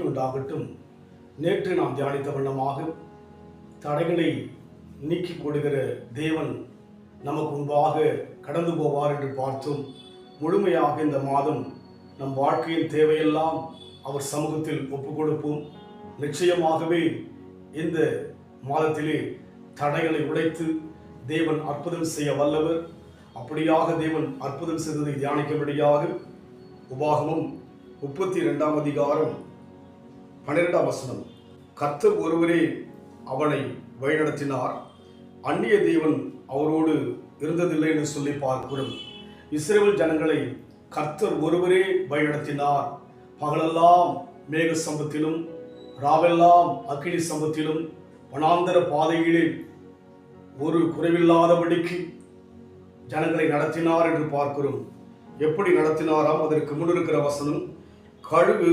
மகிமை உண்டாகட்டும். நேற்று நாம் தியானித்த வண்ணமாக தடைகளை நீக்கி கொடுக்கிற தேவன் நமக்கு முன்பாக கடந்து போவார் என்று பார்த்தோம். முழுமையாக இந்த மாதம் நம் வாழ்க்கையின் தேவையெல்லாம் அவர் சமூகத்தில் ஒப்புக் கொடுப்போம். நிச்சயமாகவே இந்த மாதத்திலே தடைகளை உடைத்து தேவன் அற்புதம் செய்ய வல்லவர். அப்படியாக தேவன் அற்புதம் செய்ததை தியானிக்கும்படியாக உபாகமம் 32 அதிகாரம் 12 வசனம். கர்த்தர் ஒருவரே அவனை வழிநடத்தினார், அந்நிய தேவன் அவரோடு இருந்ததில்லை என்று சொல்லி பார்க்கிறோம். இஸ்ரவேல் ஜனங்களை கர்த்தர் ஒருவரே வழிநடத்தினார். பகலெல்லாம் மேக சம்பத்திலும் ராவெல்லாம் அக்கினி சம்பத்திலும் வனாந்தர பாதையிலே ஒரு குறைவில்லாதபடிக்கு ஜனங்களை நடத்தினார் என்று பார்க்கிறோம். எப்படி நடத்தினாராம்? அதற்கு முன்னிருக்கிற வசனம், கழுகு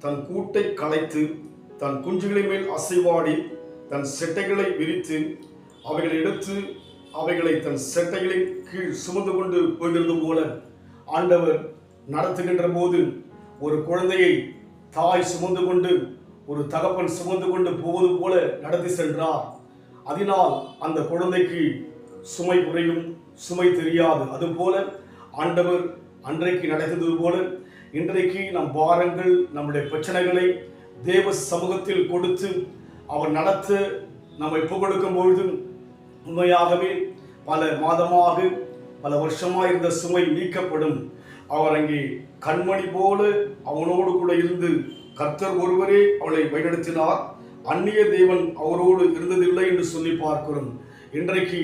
தன் கூட்டை கலைத்து தன் குஞ்சுகளின் மேல் அசைவாடி தன் செட்டைகளை விரித்து அவைகளை எடுத்து அவைகளை தன் செட்டைகளின் கீழ் சுமந்து கொண்டு போகிறது போல ஆண்டவர் நடத்துகின்ற போது ஒரு குழந்தையை தாய் சுமந்து கொண்டு ஒரு தகப்பன் சுமந்து கொண்டு போவது போல நடத்தி சென்றார். அதனால் அந்த குழந்தைக்கு சுமை குறையும், சுமை தெரியாது. அதுபோல ஆண்டவர் அன்றைக்கு நடந்தது போல இன்றைக்கு நம் பாரங்கள், நம்முடைய பிரச்சனைகளை தேவ சமூகத்தில் கொடுத்து அவர் நடத்த நம்மை புகழுக்கும் பொழுது உண்மையாகவே பல மாதமாக பல வருஷமாக இருந்த சுமை நீக்கப்படும். அவர் அங்கே கண்மணி போல அவனோடு கூட இருந்து கர்த்தர் ஒருவரே அவளை வழிநடத்தினார், அந்நிய தேவன் அவரோடு இருந்ததில்லை என்று சொல்லி பார்க்கிறோம். இன்றைக்கு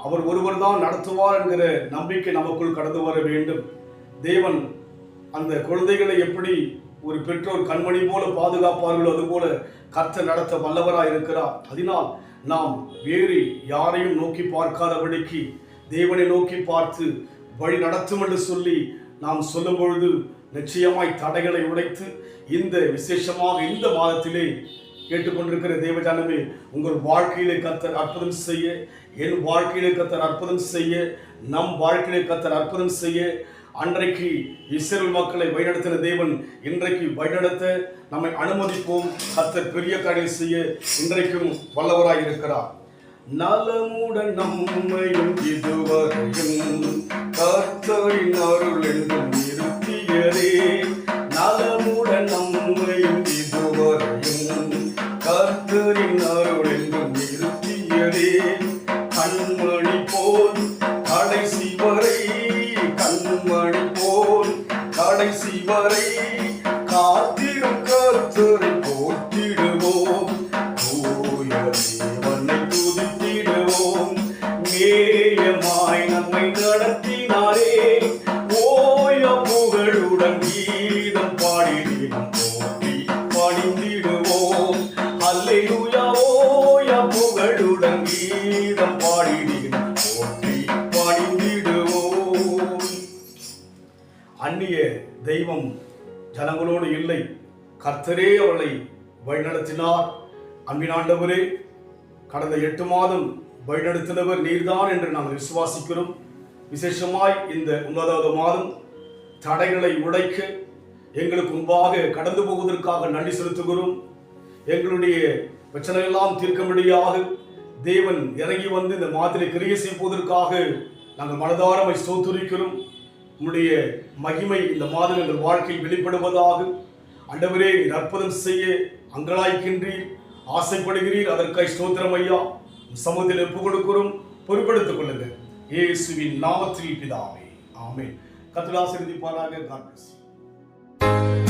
அவர் ஒருவர் தான் நடத்துவார் என்கிற நம்பிக்கை நமக்குள் கடந்து வர வேண்டும். தேவன் அந்த குழந்தைகளை எப்படி ஒரு பெற்றோர் கண்மணி போல பாதுகாப்பார்களோ அதுபோல கர்த்தர் நடத்த வல்லவராய் இருக்கிறார். அதனால் நாம் வேறு யாரையும் நோக்கி பார்க்காதபடிக்கு தேவனை நோக்கி பார்த்து வழி நடத்தும் என்று சொல்லி நாம் சொல்லும் பொழுது நிச்சயமாய் தடைகளை உடைத்து இந்த விசேஷமாக இந்த மாதத்திலே கேட்டுக்கொண்டிருக்கிற தேவஜானமே, உங்கள் வாழ்க்கையிலே கர்த்தர் அற்புதம் செய்ய, என் வாழ்க்கையிலே கர்த்தர் அற்புதம் செய்ய, நம் வாழ்க்கையிலே கர்த்தர் அற்புதம் செய்ய, அன்றைக்கு இஸ்ரவேல் மக்களை வழிநடத்தின தேவன் இன்றைக்கு வழிநடத்த நம்மை அனுமதிப்போம். கர்த்தர் பெரிய காரியம் செய்ய இன்றைக்கும் வல்லவராய் இருக்கிறார். நலமுடன் நம்மையும் இதுவரையும் கர்த்தரின் அருள் என்றும் நிறுத்தியதே. நலமுடன் நம்மையும் இதுவரையும் கர்த்தரின் அருள் என்றும் நிறுத்தியதே. கண்மணி போல் கடைசி வரை, கண்மணி போல் கடைசி வரை காத்திரும் கர்த்தரை போற்றிடுவோம். தூய தேவனை துதித்திடுவோம். நேயமாய் நம்மை நடத்தினாரே, ஓய புகழுடன் கீதம் பாடிடும் போற்றி பணிந்திடுவோம். அல்லேலூயா, ஓய புகழுடன் கீதம் பாடிடும் போற்றி பணிந்திடுவோம். அந்நிய தெய்வம் ஜனங்களோடு இல்லை, கர்த்தரே அவர்களை வழிநடத்தினார். அன்பினாண்டவரே, கடந்த 8 மாதம் வழிநடத்தினவர் நீர்தான் என்று நாங்கள் விசுவாசிக்கிறோம். விசேஷமாய் இந்த 9வது மாதம் தடைகளை உடைக்க எங்களுக்கு முன்பாக கடந்து போவதற்காக நன்றி செலுத்துகிறோம். எங்களுடைய பிரச்சனையெல்லாம் தீர்க்கும்படியாக தேவன் இறங்கி வந்து இந்த மாதத்திலே கிரியை செய்வதற்காக நாங்கள் மனதாரமை ஸ்தோத்திரிக்கிறோம். உம்முடைய மகிமை இந்த மாதம் எங்கள் வாழ்க்கையில் வெளிப்படுவதாக. ஆண்டவரே, நீர் அற்புதம் செய்ய அங்கலாய்க்கின்றீர், ஆசைப்படுகிறீர். அதற்காக ஸ்தோத்திரம் ஐயா. சமூகத்தில் ஒப்புக் கொடுக்கிறோம், பொறுப்படுத்திக் கொள்ளுங்கள். இயேசுவின் நாமத்தில் பிதாவே, ஆமென். கர்த்தர் ஆசீர்வதிப்பாராக. God bless you.